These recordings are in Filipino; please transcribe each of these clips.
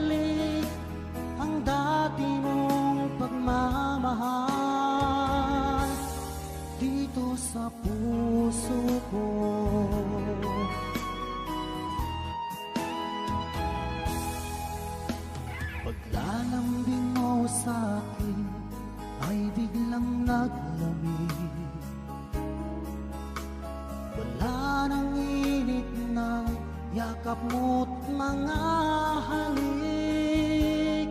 magbalik ang dati mong pagmamahal dito sa puso ko. Paglalambing mo sa'kin ay biglang naglamig. Wala nang init ng yakap mo't mga halik.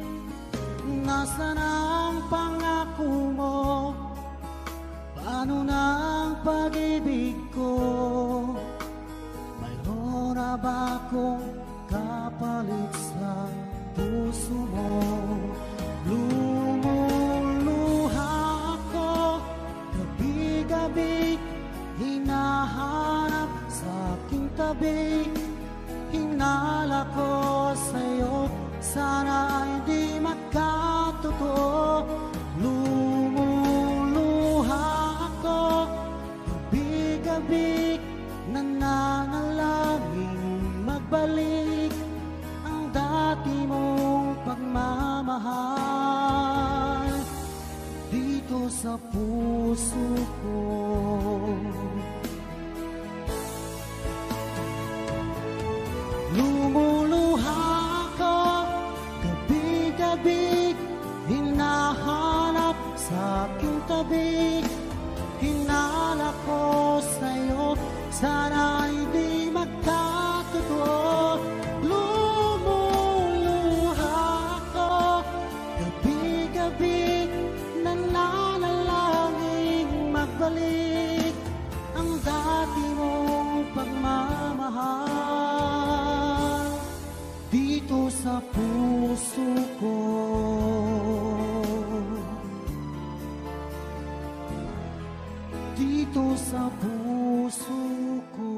Nasaan ang pangako mo? Paano na ang pag-ibig ko? Mayroon na ba akong kapalit sa puso mo? Lumuluha ako gabi-gabi, hinahanap sa aking tabi. Hinala ko sa'yo, sana ay di magkatotoo. Lumuluha ako gabi-gabi, nananalangin magbalik ang dati mong pagmamahal dito sa puso ko. Lumuluha ako gabi-gabi, hinahanap sa aking tabi. Hinala ko sa'yo, sana ay di magkatotoo. Lumuluha ako gabi-gabi, nananalangin magbalik ang dati mong pagmamahal dito sa puso ko. Dito sa puso ko.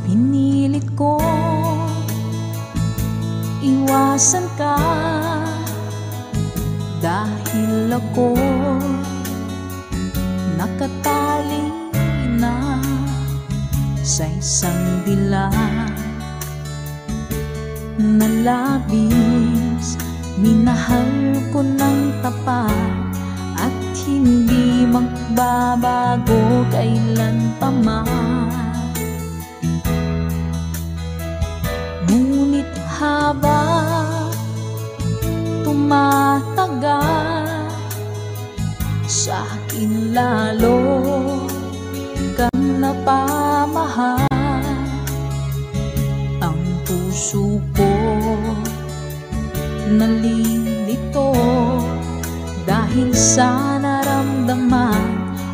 Pinilit ko iwasan ka dahil ako nakatali na sa isang dila na labis. Minahal ko ng tapat at hindi magbabago kailan pa man. Ngunit habang tumatagal, sa akin lalo kang napamahal. Ang puso ko nalilito dahil sa naramdaman.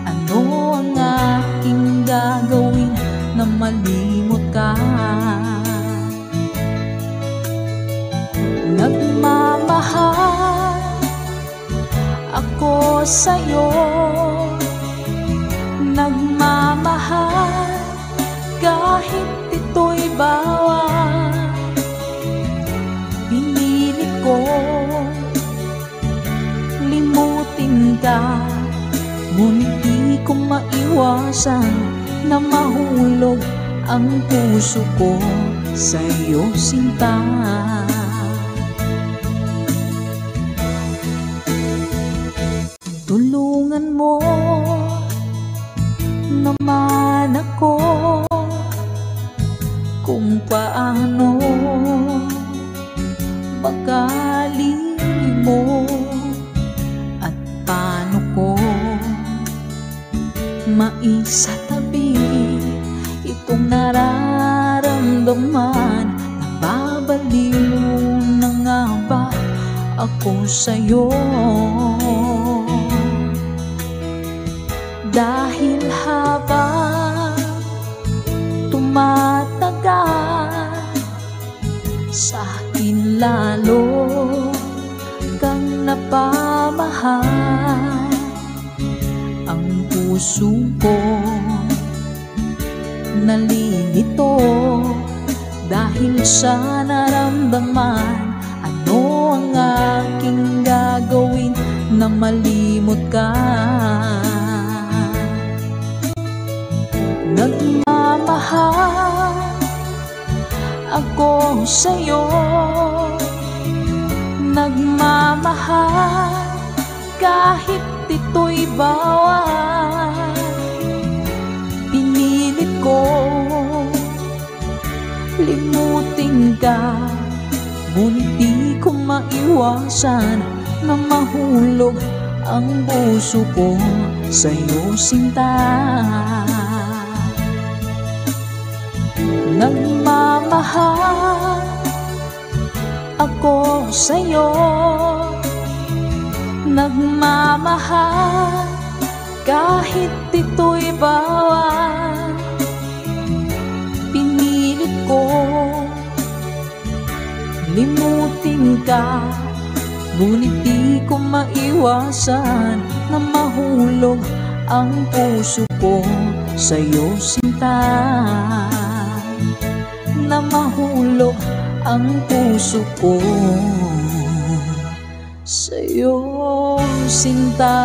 Ano ang aking gagawin na malimot ka? Nagmamahal ako sa'yo, nagmamahal kahit ito'y bawal. Pinilit ko limutin ka, ngunit di ko maiwasan na mahulog ang puso ko sa'yo, sinta. Tulungan mo naman ako kung paano makalimot at paano ko maisatabi itong nararamdaman. Nababaliw na nga ba ako sa'yo? Dahil habang tumatagal, sa akin lalo kang napamahal. Ang puso ko nalilito dahil sa naramdaman. Ano ang aking gagawin na malimot ka? Nagmamahal ako sa'yo, nagmamahal kahit ito'y bawal. Pinilit ko limutin ka, ngunit di ko maiwasan na mahulog ang puso ko sa'yo, sinta. Nagmamahal ako sa'yo, nagmamahal kahit ito'y bawal. Pinilit ko limutin ka, ngunit di ko maiwasan na mahulog ang puso ko sa'yo, sinta. Na mahulog ang puso ko sa'yo, sinta.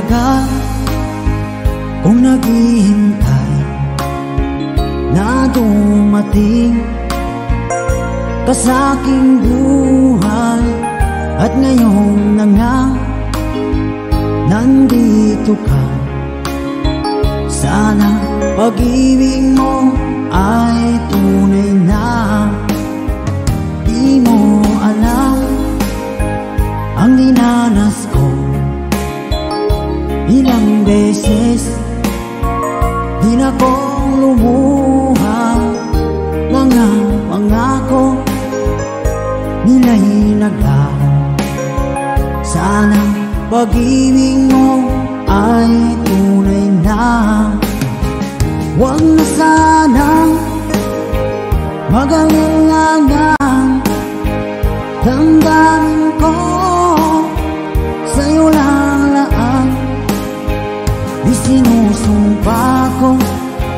tagal kung naghihintay na dumating ka sa aking buhay. At ngayon na nga nandito ka. Sana pag-ibig mo ay tunay na. Di mo alam ang dinanas ko. Ilang beses din akong lumuha. Mga pangako nila'y naglaho. Sana pag-ibig mo ay tunay na. Huwag na sanang mag-alinlangan. Damdamin ko sa'yo lang laan. Isinusumpa ko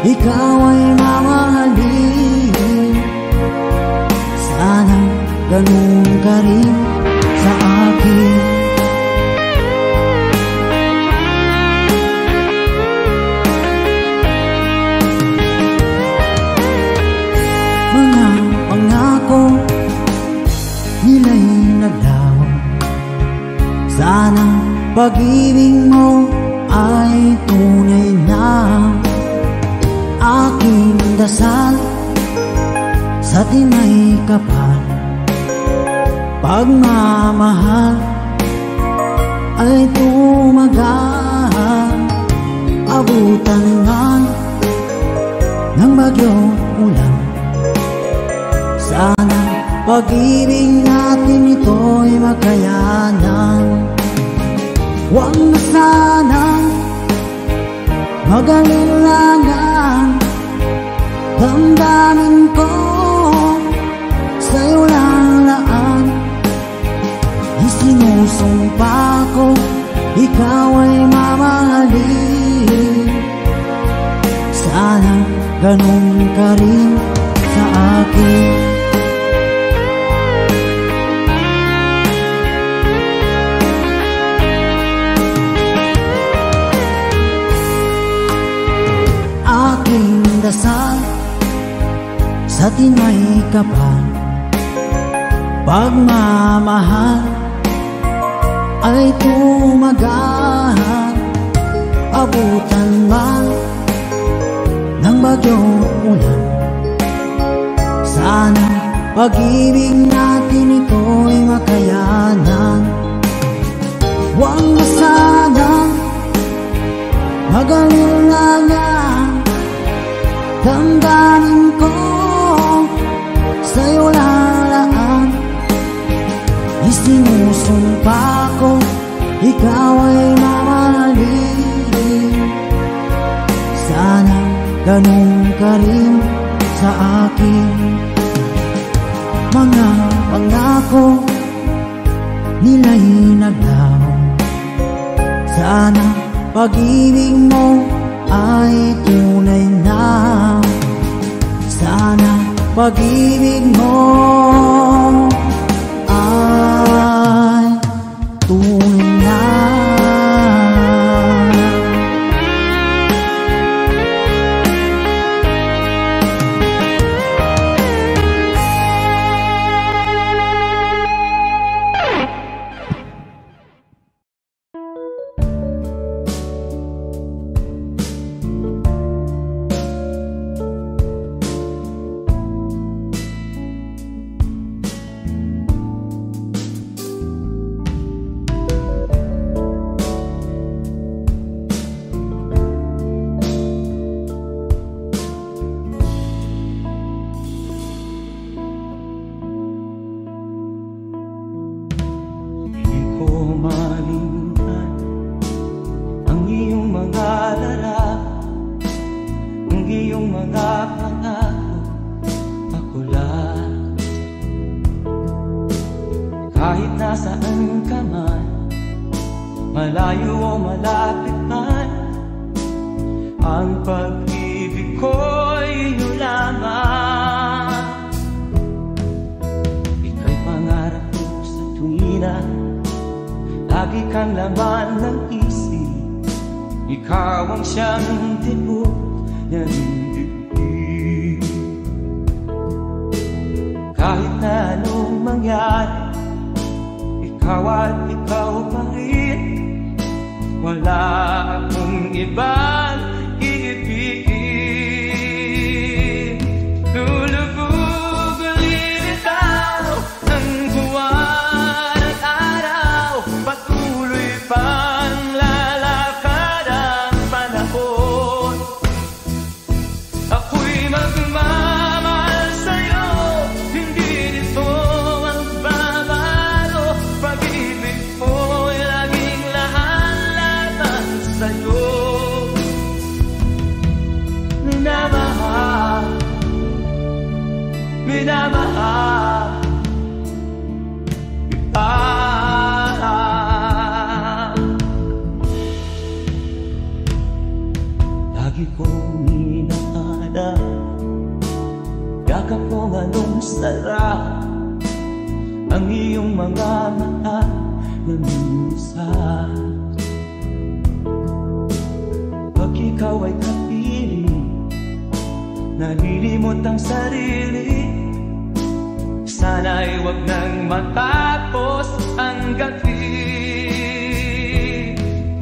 ikaw ay mamahalin. Sana ganun ka rin sa akin. Mga pangako nila'y naglaho. Sana pag-ibig mo ay tunay na. Aking dasal sa tinay kapal, pagmamahal ay tumagal. Abutan nga ng bagyong ulan. Sana pag-ibig natin ito'y makayanan. Huwag na sanang mag-alinlangan. Damdamin ko sa'yo lang laan. Isinusumpa ko ikaw ay mamahalin. Sana ganun ka rin sa akin. Aking dasal sa tinay kapal, pagmamahal ay tumagal. Abutan man ng bagyong ulan. Sana pag-ibig natin ito'y makayanan. Huwag na sanang mag-alinlangan. Damdamin ko sa'yo lalaan. Isinusumpa ko ikaw ay mamahalin. Sana ganun ka rin sa akin. Mga pangako nila'y naglaho. Sana pag-ibig mo ay tunay na. Sana pag-ibig mo ay tunay na. Kahit nasaan ka man, malayo o malapit man, ang pag-ibig ko'y inyo lamang. Ika'y pangarap ko sa tuwina, lagi kang laman ng isip. ikaw ang siyang tibok ng dibdib. Kahit na anong mangyari, ikaw at ikaw pa rin. Wala akong ibang iibigin. Lulubog lilitaw ang buwan at araw, patuloy pang lalakad ang panahon. Ako'y magmamahal sa'yo, hindi nito magbabago. Pag-ibig mo'y laging lahat-lahat sa'yo. Minamahal, minamahal kita. Lagi kong inahanap, yakap kong anong sarap ang iyong mga mata na minsan. Pag ikaw ay kapiling, nalilimot ang sarili. Sana'y wag nang matapos ang gabi.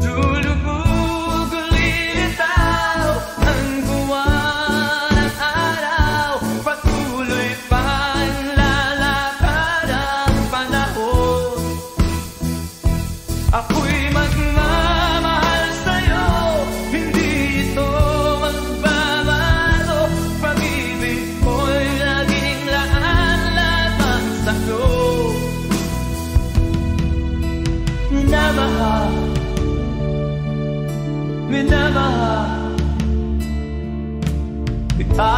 Lulubog lilitaw ang buwan at araw, patuloy pang lalakad ang panahon. Ako'y magmamahal sa'yo, hindi ito magbabago. Pag-ibig ko'y laging lahat-lahat sa'yo. Minamahal, minamahal kita.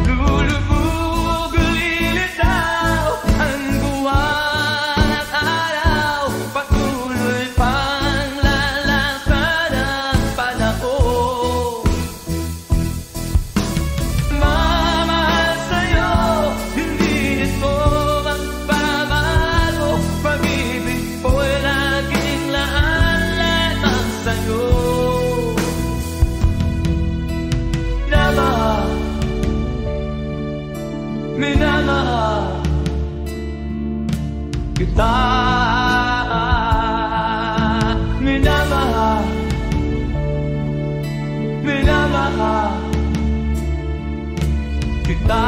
Lulubog lilitaw ang buwan at araw, patuloy pang lalakad ang panahon. Mamahal sa'yo, hindi nito magbabago. Pag-ibig ko'y laging lahat-lahat sa'yo. Minamahal, minamahal kita. Minamahal, minamahal kita.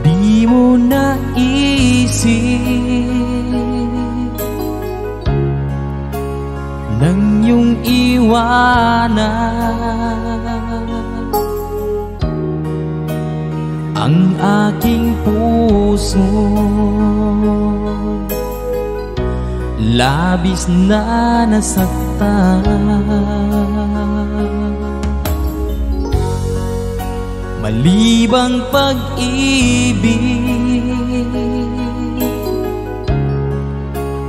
Di mo naisip nang iyong iwanan ang aking puso. Labis na nasaktan, malibang pag-ibig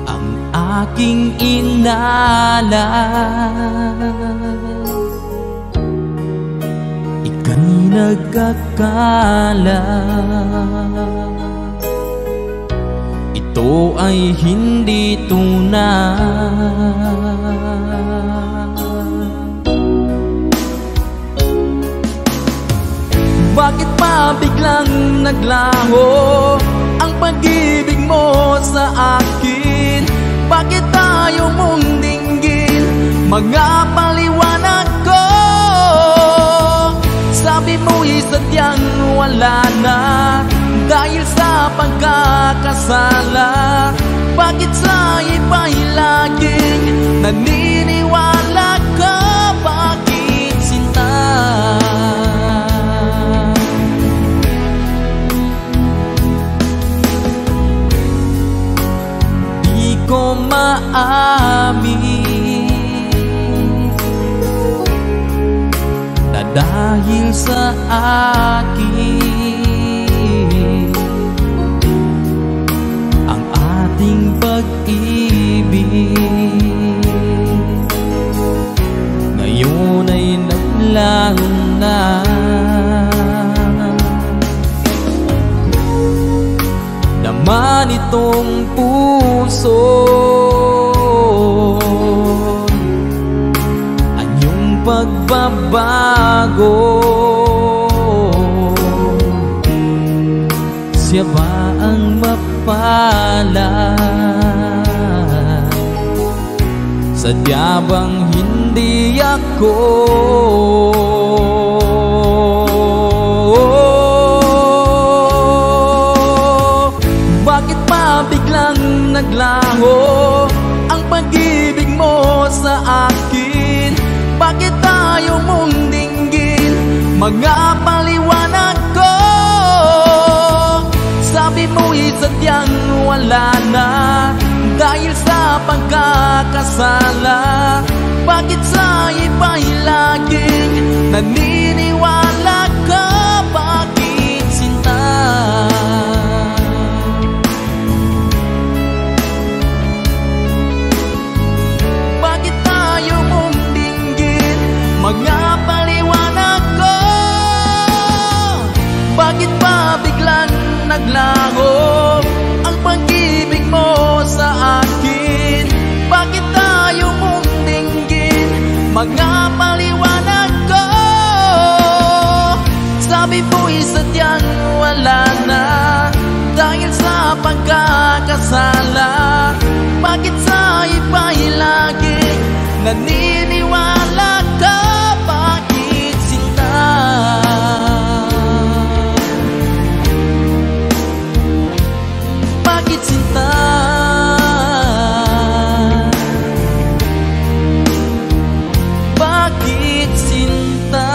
ang aking inalan. Ika'y nagkakala, ito ay hindi tunay. Bakit pa biglang naglaho ang pag-ibig mo sa akin? Bakit tayo mong dinggin mga paliwanag ko? Sabi mo'y sadyang wala na dahil sa pagkakasala. Bakit sa iba'y laging naniniwala ka? Bakit sinta? Di ko maamin dahil sa akin ang ating pag-ibig. Ngayon ay naglaho na, naman itong puso anyong pagbabago. Siya ba ang mapalad? Sadya bang hindi ako? Bakit pa biglang naglaho ang pag-ibig mo sa akin? Bakit tayo mong dinggin mga paliwanag ko? Sabi mo'y sadyang wala na dahil sa pagkakasala. Bakit sa iba'y laging naniniwala ka? Bakit sinta? Bakit tayo mong dinggin mga paliwanag ko? Bakit pa biglang naglaho ang pag-ibig mo sa akin? Bakit tayo mong dinggin mga paliwanag ko? Sabi mo'y sadyang wala na dahil sa pagkakasala. Bakit sa iba'y laging naniniwala ka? Bakit sinta? Bakit sinta? Bakit sinta?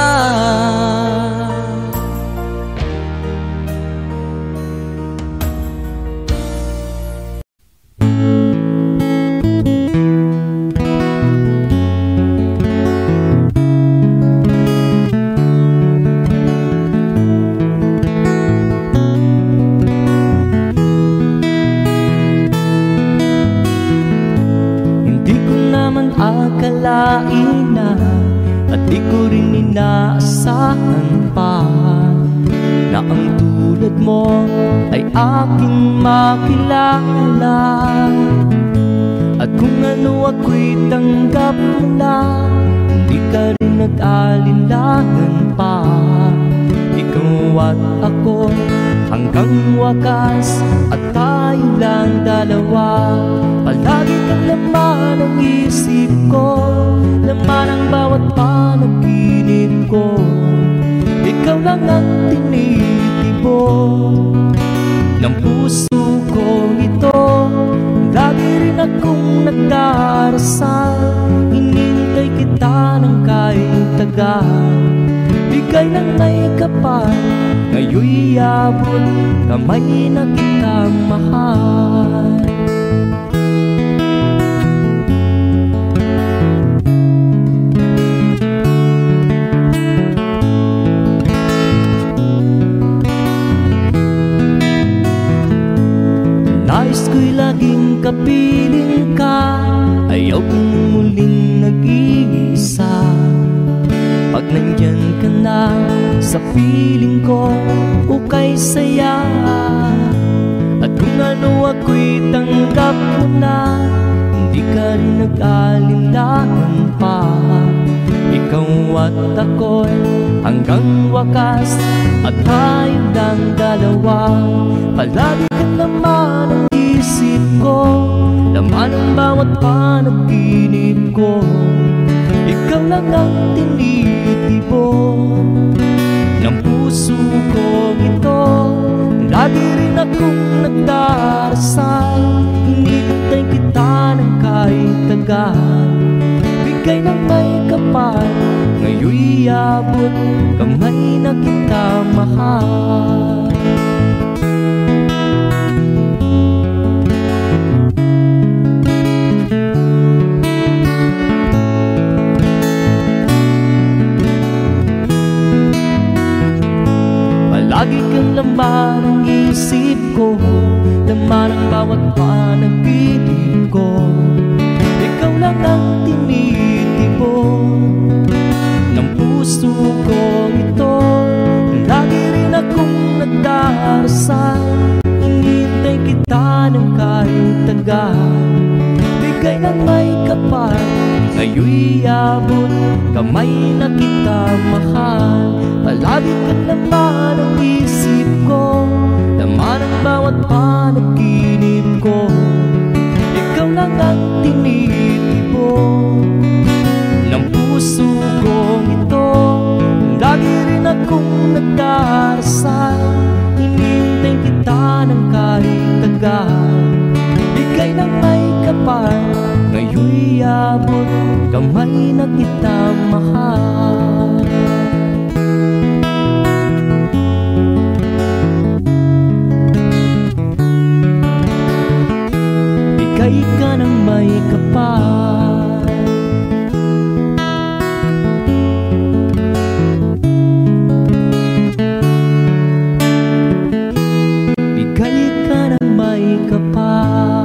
Akalain na at di ko rin inaasahan pa na ang tulad mo ay aking makilala. At kung ano ako'y tanggap mo na, hindi ka rin nag-alinlangan pa. Ikaw at ako hanggang wakas, at tayo lang dalawa. Palagi kang laman ng isip ko, laman ang bawat panaginip ko. Ikaw lang ang tinitibok ng puso ko ito. Lagi rin akong nagdarasal, hinintay kita ng kahit tagal. Bigay ng may kapal, ngayon'y abot kamay na kita mahal. Nais ko'y laging kapiling ka, ayaw kong muling nag-iisa. Pag nandyan ka na sa piling ko, ukay saya. At kung ano ako'y tanggap mo na, hindi ka rin nag-alinlangan pa. Ikaw at ako'y hanggang wakas, at tayo lang dalawa. Palagi ka naman ang isip ko, laman ang bawat panaginip ko. Ikaw lang ang tinitibok ng puso ko ito. Lagi rin akong nagdarasal, hinintay kita ng kahit tagal. Bigay ng may kapal, ngayon'y abot kamay na kita mahal. ang laman ng isip ko, laman ang bawat panaginip ko. Ikaw lang ang tinitipon ng puso ko ito. Lagi rin akong nagdarasal, hinihintay kita ng kahit tagal. Bigay ng may kapal, ngayon'y abot kamay na kita mahal. Palagi ka naman ang isip ko, laman ang bawat panaginip ko. Ikaw lang ang tinitipon ng puso kong ito. Lagi rin akong nagdarasal, hinihintay kita ng kahit tagal. Bigay ng may kapal, ngayon'y abot kamay na kita mahal. Bigay ka ng may kapal, bigay ka ng may kapal.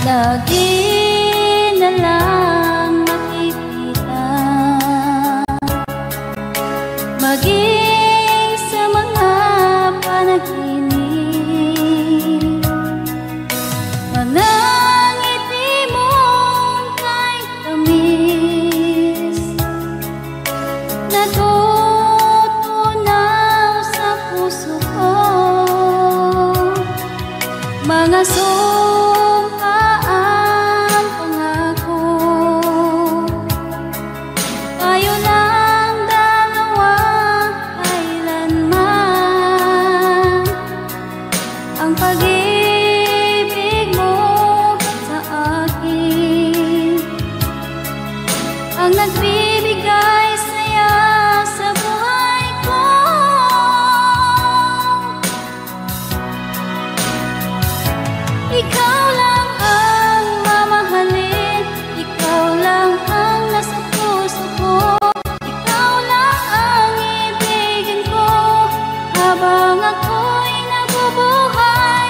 Lagi na lang nakikita, maging sa mga panaginip, mga ngiti mong kahit tamis, natutunaw sa puso ko, mga habang ako'y nabubuhay.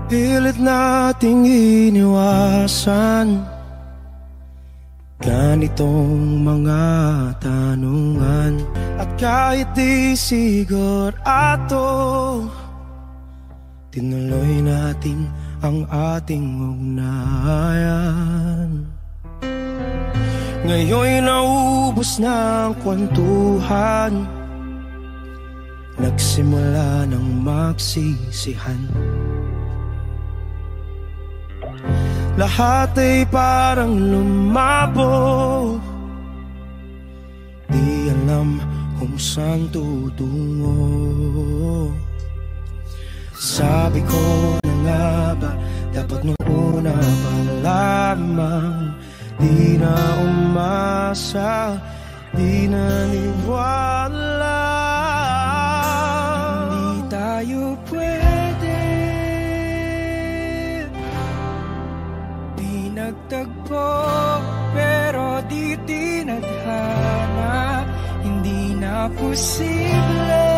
Pilit nating iniwasan ganitong mga tanungan. At kahit di sigurado, tinuloy natin ang ating ugnayan. Ngayon'y naubos na ang kwentuhan, nagsimula ng magsisihan. Lahat ay parang lumabo, di alam kung saan tutungo. Sabi ko na nga ba, dapat nung una pa lamang, di na umasa, di naniwala. Hindi tayo pwede nagtagpo, pero di tinadhana. Hindi na posible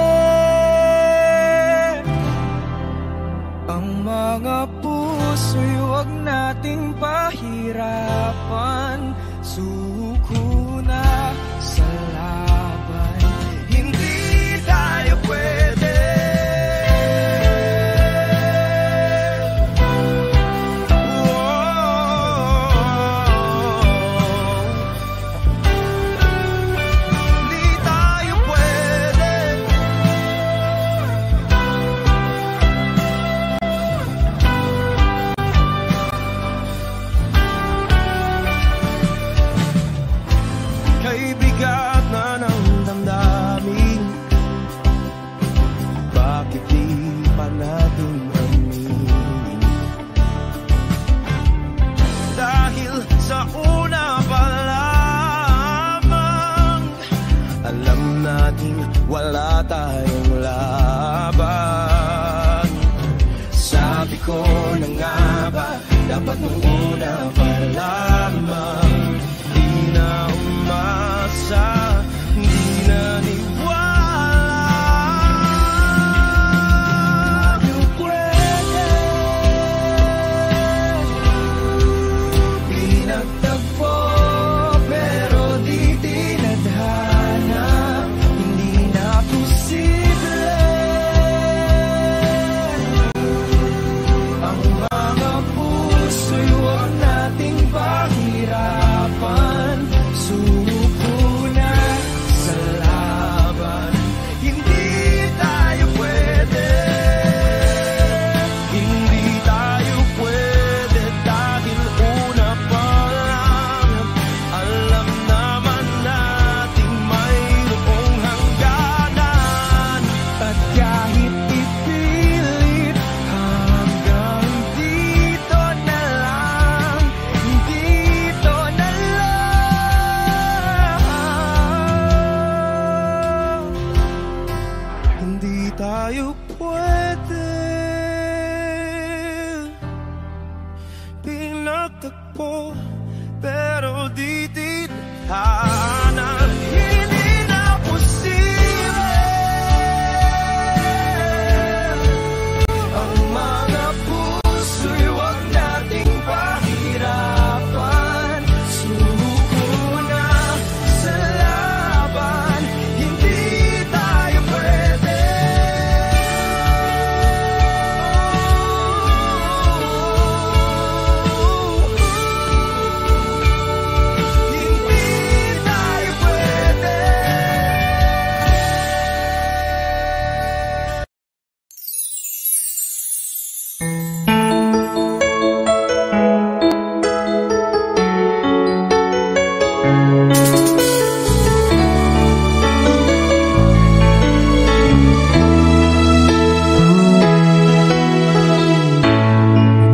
ang mga puso'y huwag nating pahirapan. Suko na sa laban, hindi tayo pwede. Wala tayong laban. Sabi ko na nga ba, dapat nung una pa lamang, di na umasa, di na niwala. Di pwede, di nagtagpo, pero di tinadhana. Ang mga puso'y huwag nating pahirapan. Suko na sa laban, hindi tayo pwede. Hindi tayo pwede dahil una pa lang alam naman nating mayroong hangganan. At kahit ipilit hanggang dito na lang, dito na lang, hindi tayo pwede. Pinagtagpo pero di tinadhana. Hindi na posible ang mga puso'y huwag nating pahirapan. Suko na sa laban, hindi tayo pwede. Hindi tayo pwede.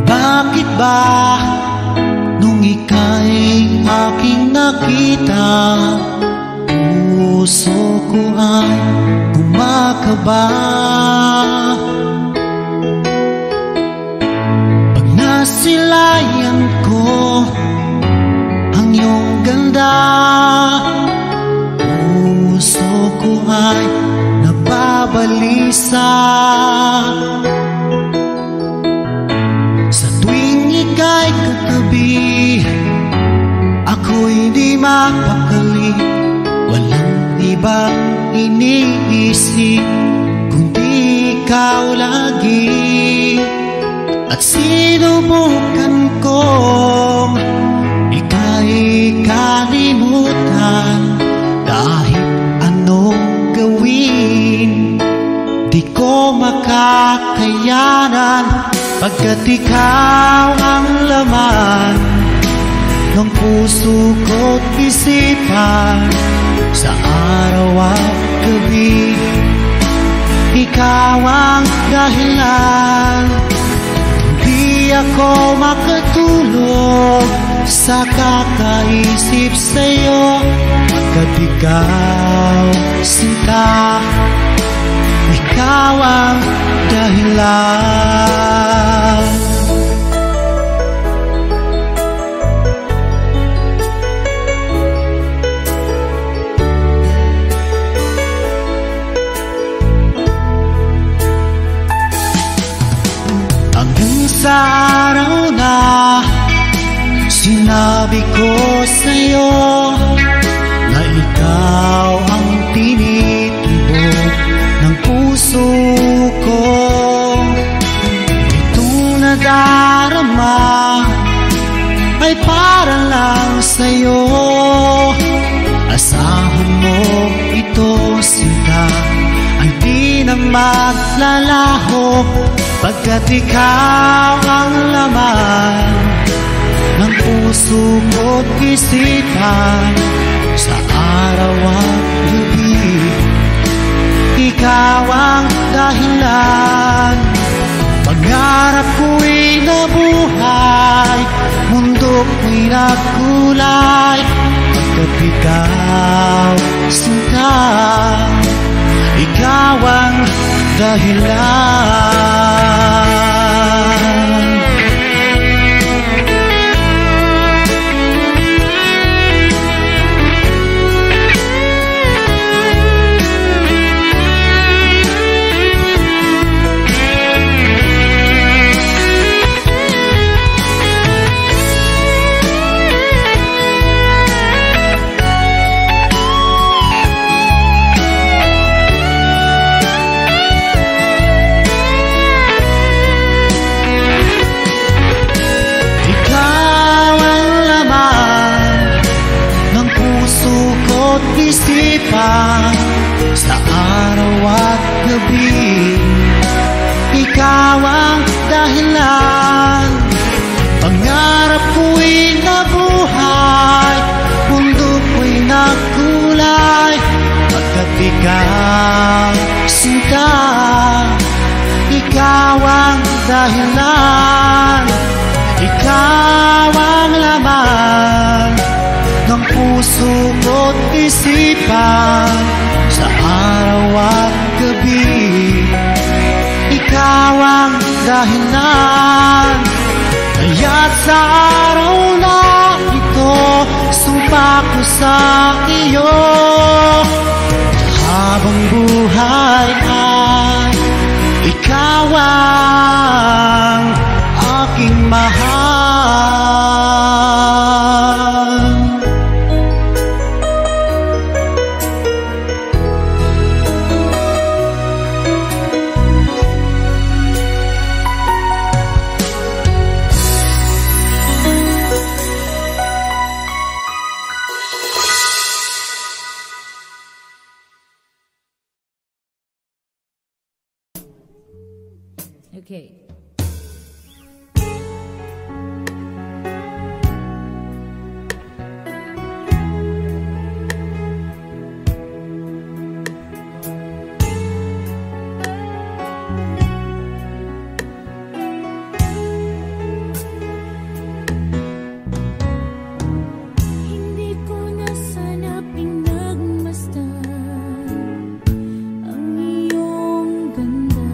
Bakit ba nung ika'y aking nakita, puso ko ay kumakaba? Pag nasilayan ko ang iyong ganda, puso ko ay nababalisa. gabi, ako'y di mapakali. Walang ibang iniisip kundi ikaw lagi. At sinubukan kong ika'y kalimutan. Kahit anong gawin, di ko makakayanan. Pagkat ikaw ang laman ng puso ko't isipan. Sa araw at gabi, ikaw ang dahilan. Hindi ako makatulog sa kakaisip sa'yo. Pagkat ikaw, sinta, ikaw ang dahilan. Hanggang sa araw na sinabi ko sa'yo na ikaw ang tinitibok ng puso ko. Itong nadarama ay para lang sa'yo. Asahan mo ito, sinta, ay di na maglalaho. Pagkat ikaw ang laman ng puso ko't isipan. Sa araw at gabi, ikaw ang dahilan. Pangarap ko'y nabuhay, mundo ko'y nagkulay. Pagkat ikaw, sinta, ikaw ang dahilan. Isipan sa araw at gabi, ikaw ang dahilan. Pangarap ko'y nabuhay, mundo ko'y nagkulay. Pagkat ikaw, sinta, ikaw ang dahilan. Ikaw ang laman ng puso ko't isipan. Sa araw at gabi, ikaw ang dahilan. Kaya't sa araw na ito, sumpa ko sa iyo. Habang buhay ay ikaw ang aking mahal. Okay. Hindi ko na sana pinagmasdan ang iyong ganda.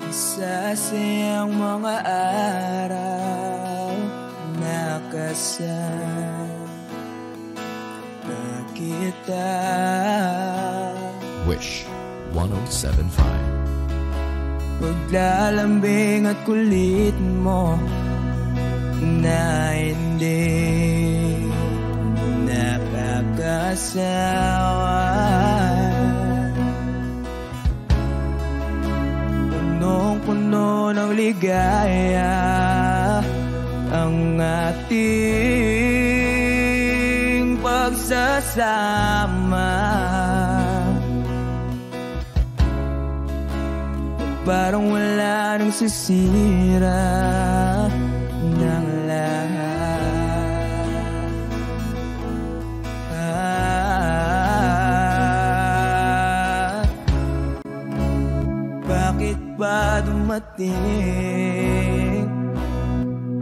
Masasayang mga araw na kasama kita. Wish 107.5. Paglalambing at kulit mo na hindi nakakasawa. Punong-puno ng ligaya ang ating pagsasama. Parang wala nang sisira ng lahat. Bakit ba dumating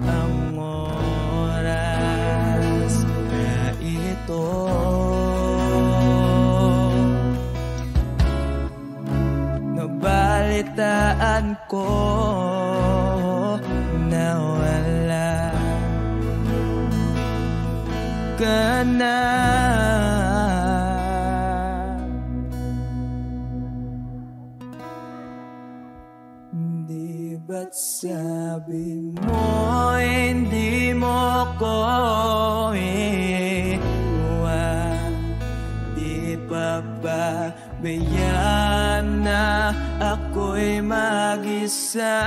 ang oras kalayaan ko nawala ka na. Di ba't sabi mo hindi mo ko iwan? Di pa ba bayaan na ako'y mag-isa?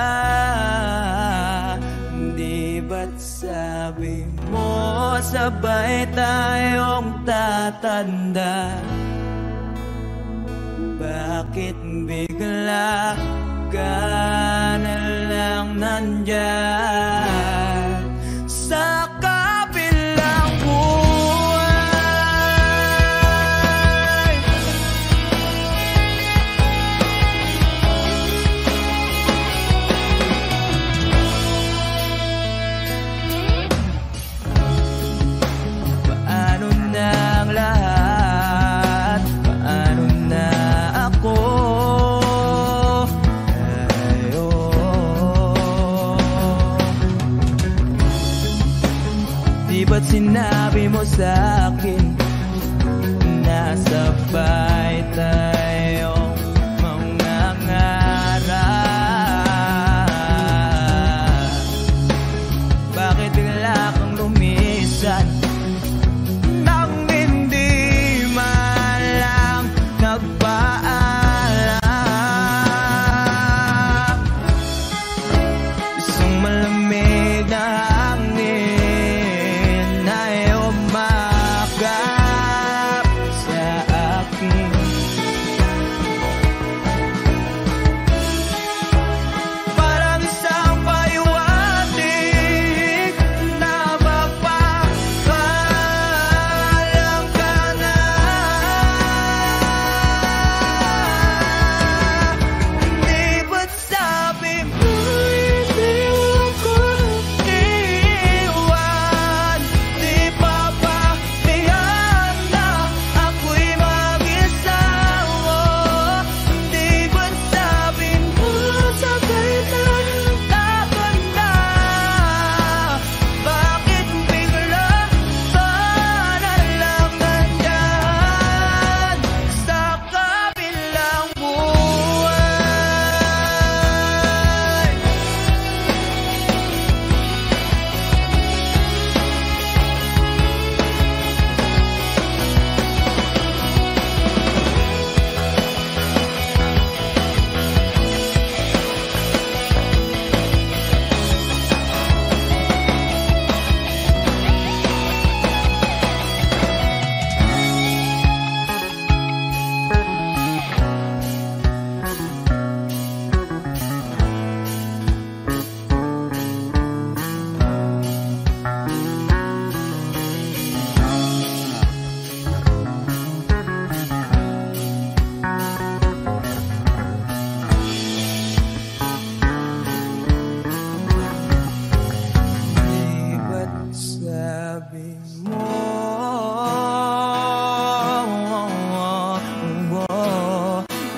Di ba't sabi mo sabay tayong tatanda? Bakit bigla ka na lang nandyan sa kabilang buhay? Paano na ang lahat? Paano na ako? Di ba't sinabi mo sa'kin na sabay tayong mangangarap? Bakit bigla kang lumisan nang hindi man lang nagpaalam? Isang malamig na hangin ay umakap sa akin. Parang isang payuwatig na mapapaalam ka na. Di ba't sabi mo hindi ako iwan? Di pa ba bayaan na ako'y mag-isa? Di ba't sabi mo sabay tayong tatanda? Bakit bigla ka na lang nandyan sa kabilang buhay? Di ba't sabi mo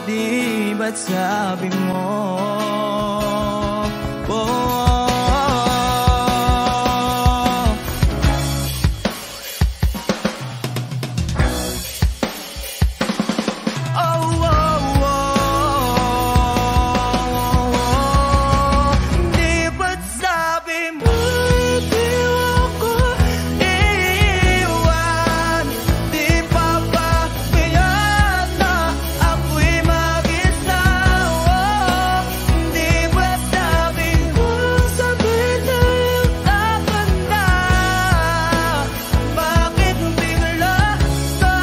di ba't sabi mo di ba't sabi mo hindi ako iwan? Di pa ba bayaan na ako'y mag-isa? Di ba't sabi mo sabay tayong tatanda? Bakit bigla ka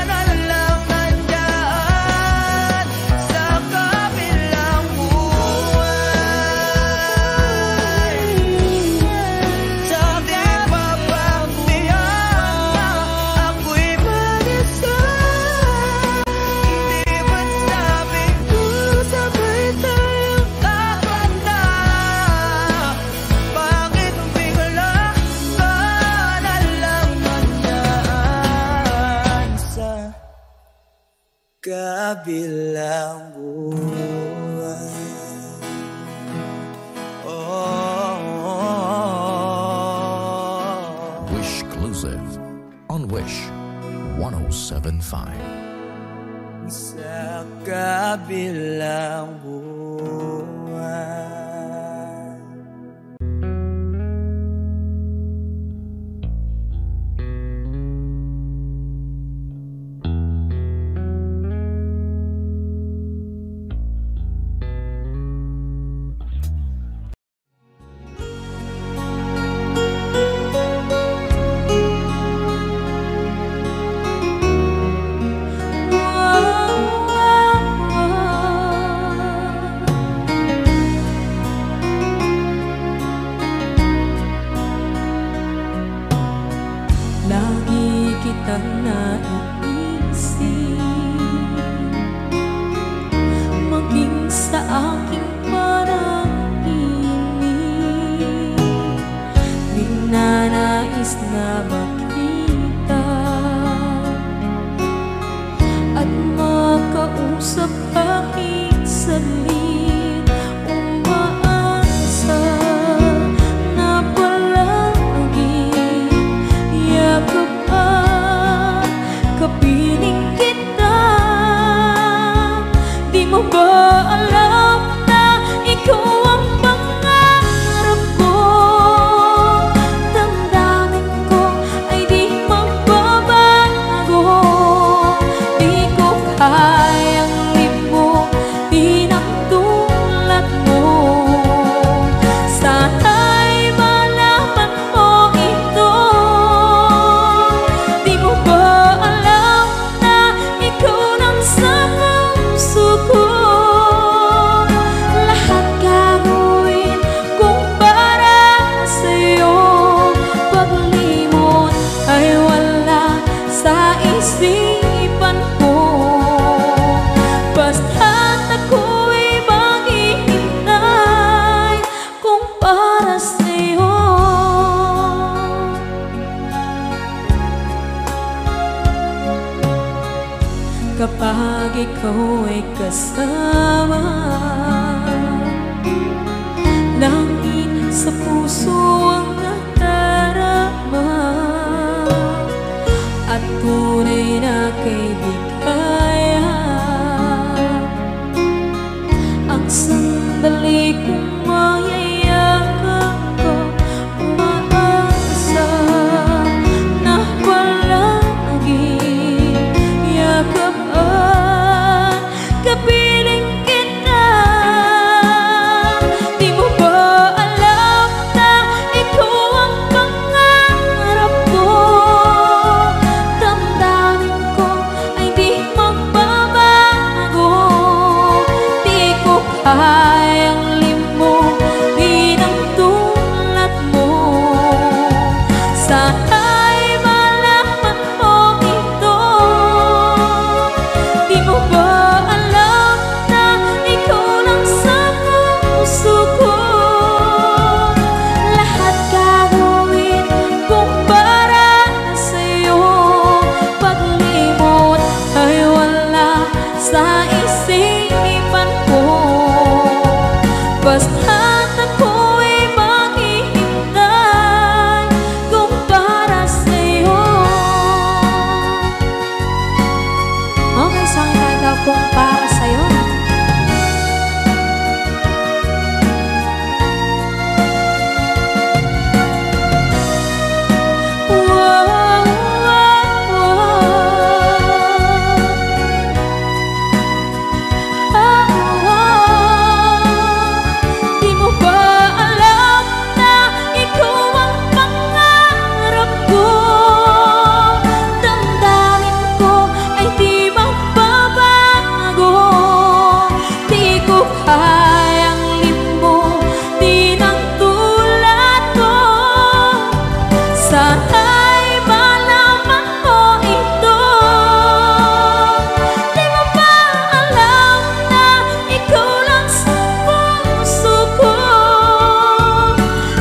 na lang nandyan sa kabilang buhay? Sabi pa ba bayaan na ako'y mag-isa? Di ba't sabi mo sabay tayong tatanda? Bakit bigla ka na lang nandyan sa kabilang buhay? exclusive on Wish 107.5. Sa kabilang buwan. Lagi kitang naiisip, maging sa aking panaginip. Di na nais na makita at makausap kahit saglit. Umaasa na palagi yakap at kapiling kita. Di mo ba alam na ikaw ang pangarap ko? Damdamin ko ay di magbabago. Di ko kayang limutin ang tulad mo. Sana'y malaman mo ito. Di mo ba alam na ikaw lang sa puso ko? Lahat gagawin kung para sa'yo. Paglimot ay wala sa isipan ko. Basta't ako'y maghihintay kung para sa'yo. Kapag ikaw ay kasama, langit sa puso ang nadarama at tunay na kaibigan. Ang sandali kong mayayakap ko, umaasa na palagi yakap at kapiling kita. Di mo ba alam na ikaw ang pangarap ko? Damdamin ko ay di magbabago. Di ko kayang limutin ang tulad mo. Sana'y malaman mo ito. Di mo ba alam na ikaw lang sa puso ko? Lahat gagawin kung para sa'yo. Paglimot ay wala sa isipan ko. Basta't ako'y maghihintay kung para sa'yo. Okay, saan tayo kung para sa'yo? Di mo ba alam na ikaw ang pangarap ko? Damdamin ko ay di magbabago. Di ko kayang limutin ang tulad ko. Sana'y malaman mo ito. Di mo ba alam na ikaw lang sa puso ko?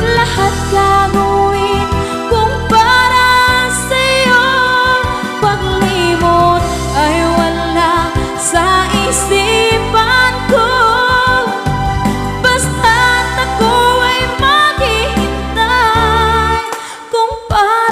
Lahat gagawin kung para sa'yo. Paglimot ay wala sa isipan ko. Basta't ako ay maghihintay kung para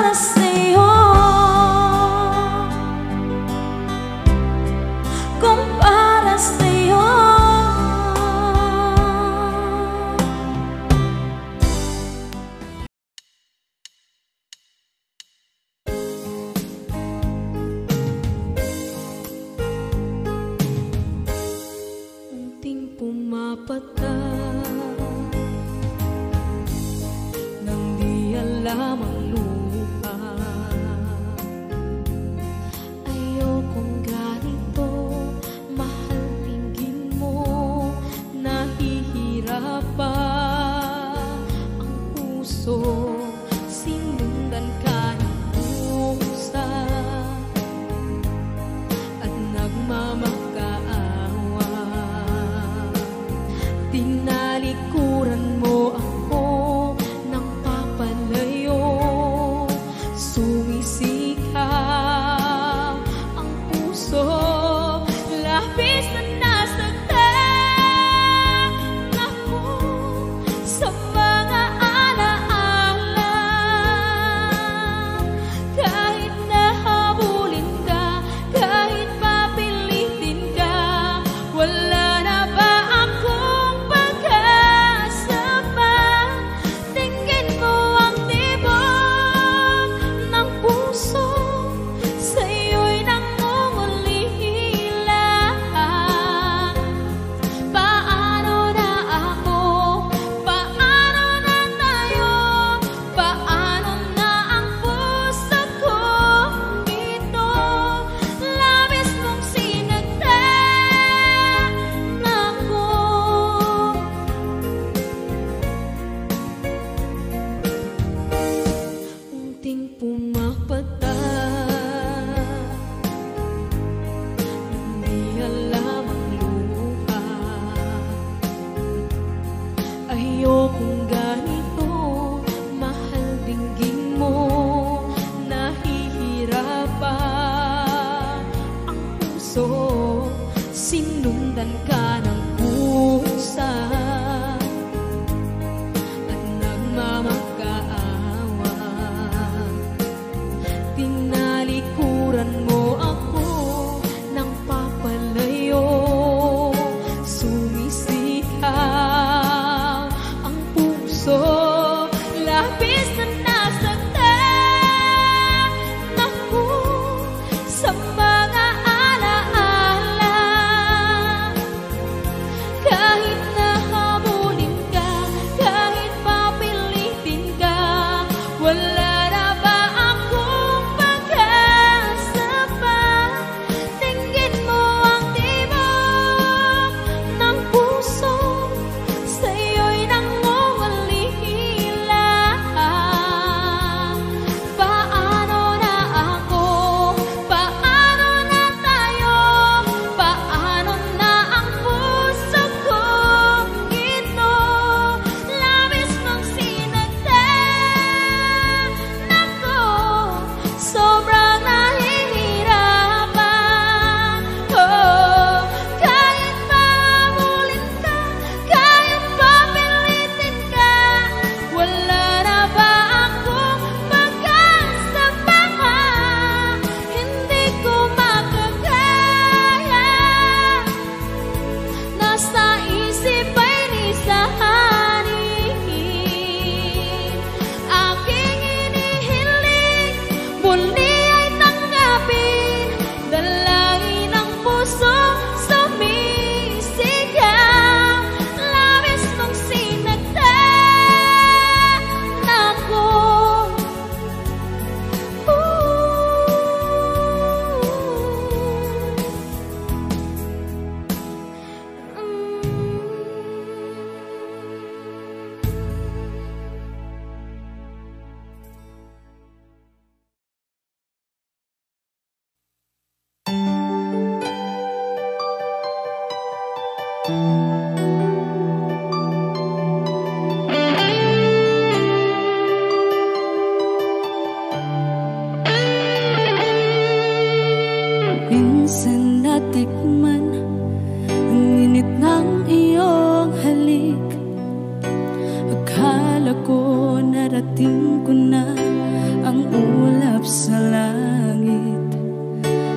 sa langit,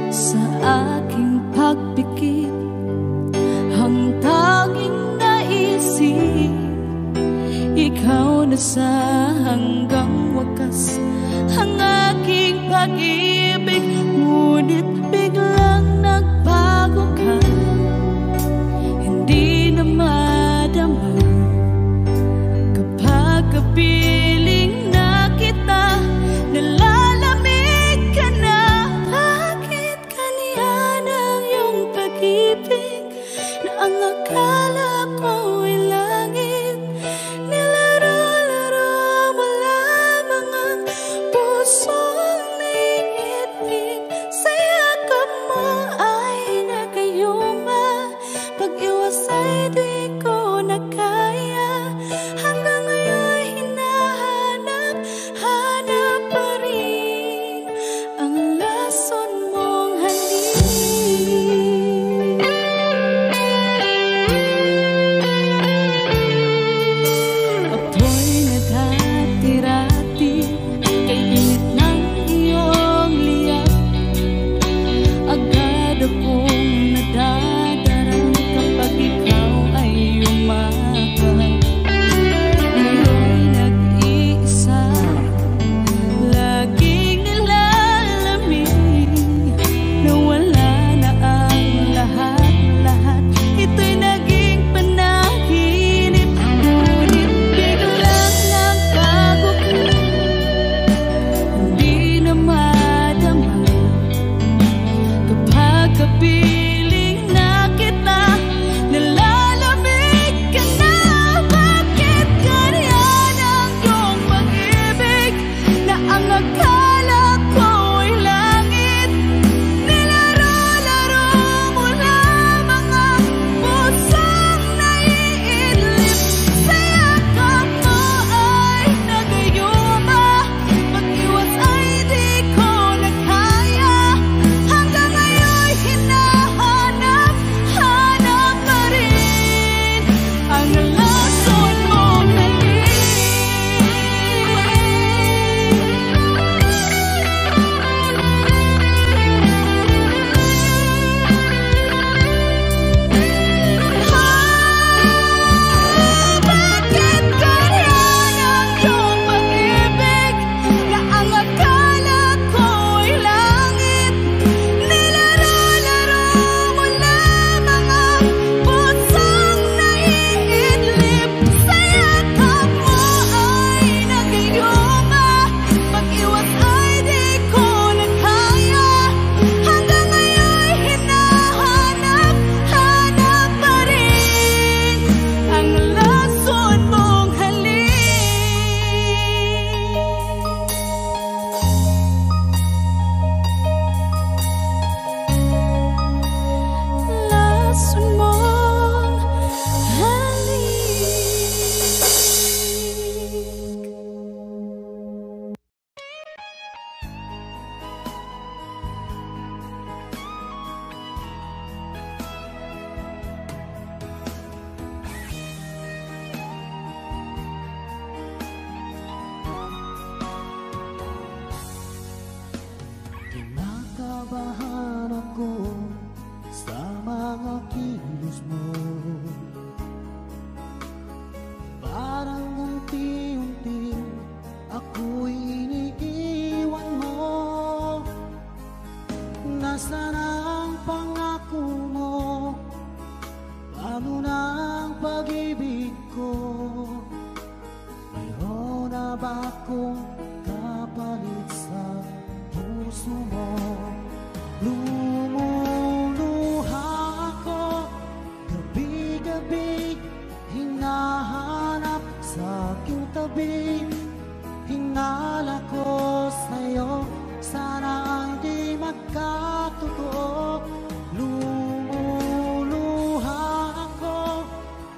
sa aking pagpikit, ang tanging naisip, ikaw na sa hanggang wakas, ang aking pag-ibig. Ngunit biglang nagbago ka, hindi na madama kapag kapiling na kita, nalalamig ka na. Bakit kaniyan ang iyong pag-ibig na ang akala ko ay langit? Nilaro-laro mo lamang ang pusong naiitlip, sa yakap mo ay nagayuma, pag-iwas ay di ko na kaya. Hanggang ngayon hinahanap, hanap pa rin ang lason mong halik. Ako'y naghatirati kay init ng iyong liyak, agad akong nadadarang kapag ikaw ay umakap. Ngayon nag-iisa, laging nilalamig, nawala na ang lahat-lahat, ito'y naging panaginip. Ngunit biglang nagbago ka, hindi na madama kapag kapiling na kita, nalalamig ka na. Bakit ganyan ang iyong pag-ibig na ang akala ko ay langit? Nilaro-laro mo lamang ang pusong naiidlip, sa yakap mo ay nagayuma, pag-iwas ay di ko na kaya. Hanggang ngayon hinahanap, hanap pa rin ang lason mong halik. Bakit ganyan ang iyong pag-ibig na ang akala ko ay langit? Nilaro-laro mo lamang ang pusong naiidlip, sa yakap mo ay nagayuma, pag-iwas ay di ko na kaya. Hanggang ngayon hinahanap, hanap pa rin ang lason mong halik. Lason mong halik. Kinakabahan ako sa mga kilos mo, parang unti-unti ako'y iniiwan mo. Nasaan ang pangako mo? Paano na ang pag-ibig ko? Mayroon na ba akong kapalit sa puso mo? Lumuluha ako, gabi-gabi hinahanap sa aking tabi. Hinala ko sa'yo, sana hindi magkatotoo. Lumuluha ako,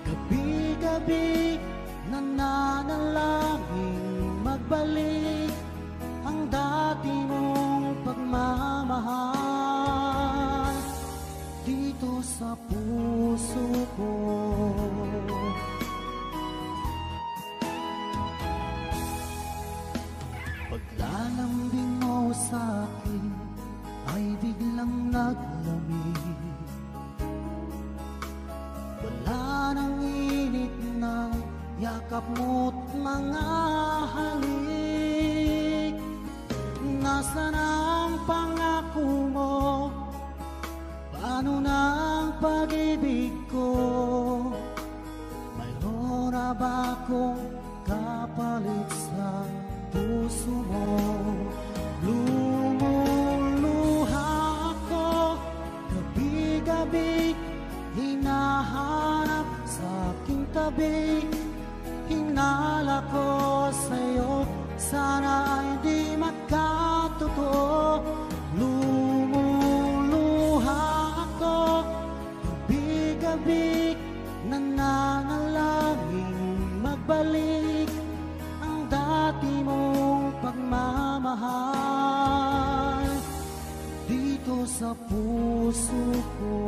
gabi-gabi nananalangin magbalik ang dati mong pagmamahal dito sa puso ko. Paglalambing mo sa akin ay biglang naglamig. Wala nang init na yakap mo't mga halik. Nasaan ang pangako mo? Paano na ang pag-ibig ko? Mayroon na ba akong kapalit sa puso mo? Lumuluha ako gabi-gabi, hinahanap sa aking tabi. Hinala ko sa'yo, sana ay di magkatotoo. Lumuluha ako gabi-gabi, nananalangin magbalik ang dati mong pagmamahal dito sa puso ko.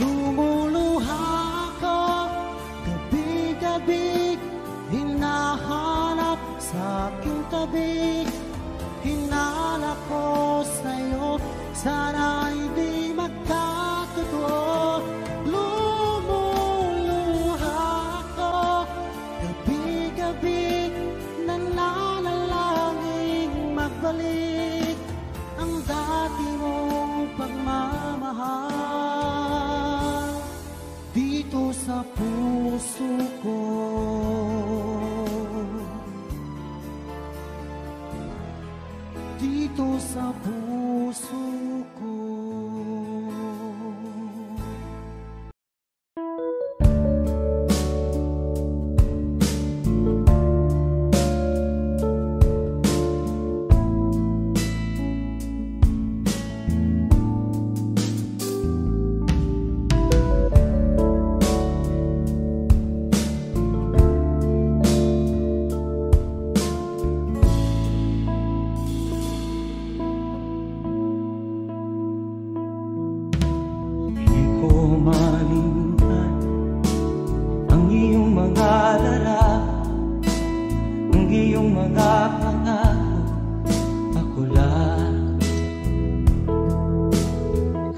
Lumuluha ako gabi-gabi, hinahanap sa aking tabi. Hinala ko sa'yo, sana hindi magkatotoo. Lumuluha ako gabi-gabi, nananalangin magbalik ang dati mong pagmamahal dito sa puso ko. Dito sa puso ko.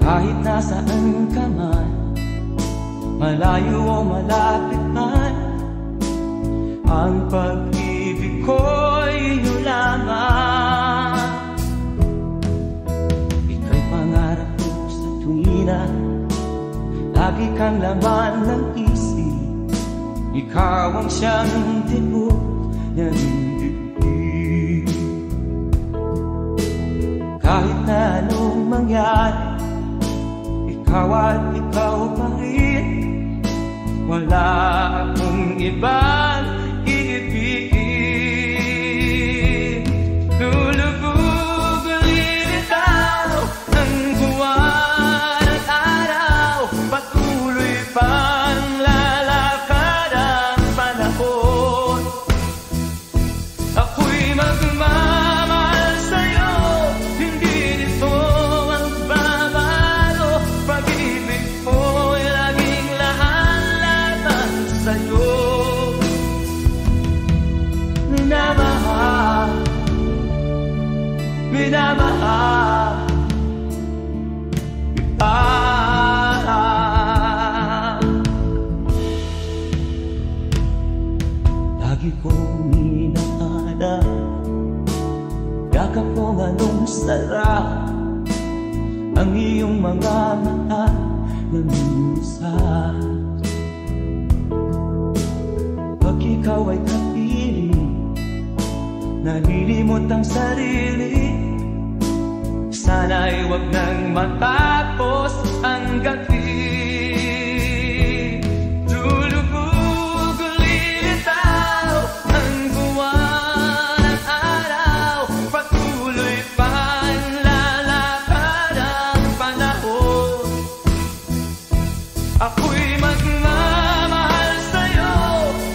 Kahit nasaan ka man, malayo o malapit man, ang pag-ibig ko'y iyo lamang. Ika'y pangarap ko sa tuwina, lagi kang laman ng isip. Ikaw ang siyang tibok ng dibdib. Kahit na anong mangyari, ikaw at ikaw pa rin. Wala akong ibang iibigin. Lulubog ulit ikaw ng buwan at araw. Patuloy pang lalakad ang panahon. Ako'y magmamahal sa'yo, hindi nito magbabago. Pag-ibig ko'y laging lahat-lahat sa'yo. Minamahal, minamahal kita. Lagi kong inahanap yakap kong anong sarap ang iyong mga mata na minsan. Pag ikaw ay kapiling, nalilimot ang sarili. Sana'y wag nang matapos ang gabi. Lulubog ulit itaw ang buwan at araw. Patuloy pang lalakad ang panahon. Ako'y magmamahal sa'yo,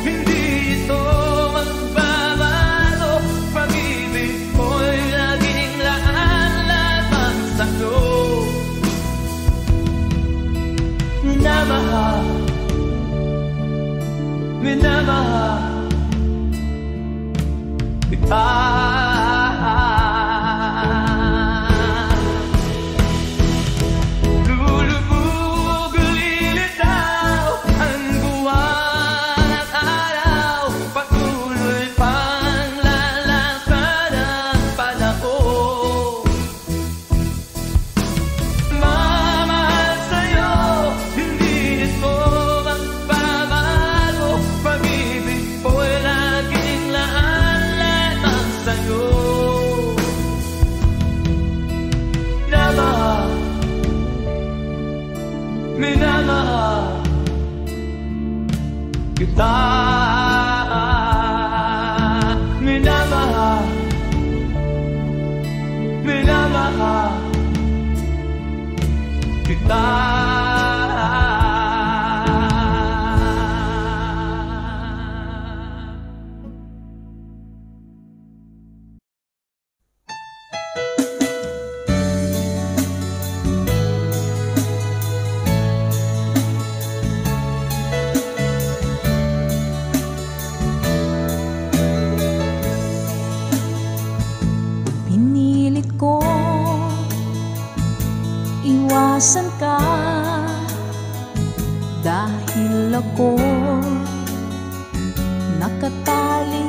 hindi ito magbabago. Pag-ibig ko'y laging lahat-lahat sa'yo. Minamahal, minamahal kita. Lulubog, lilitaw ang buwan at araw, patuloy pang lalakad ang panahon. Mamahal sa'yo, hindi ito magbabago, pag-ibig ko'y laging laan lamang sa'yo. Minamahal kita. Minamahal, minamahal kita. Pinilit ko iwasan ka, dahil ako nakatali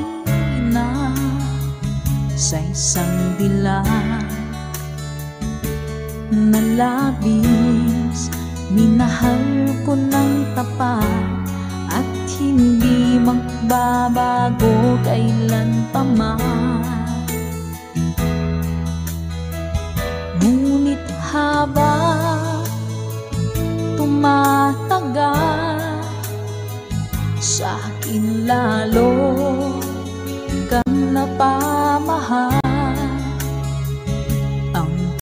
na sa isang dila na labis. Minahal ko ng tapat at hindi magbabago kailan pa man. Ngunit habang tumatagal, sa akin lalo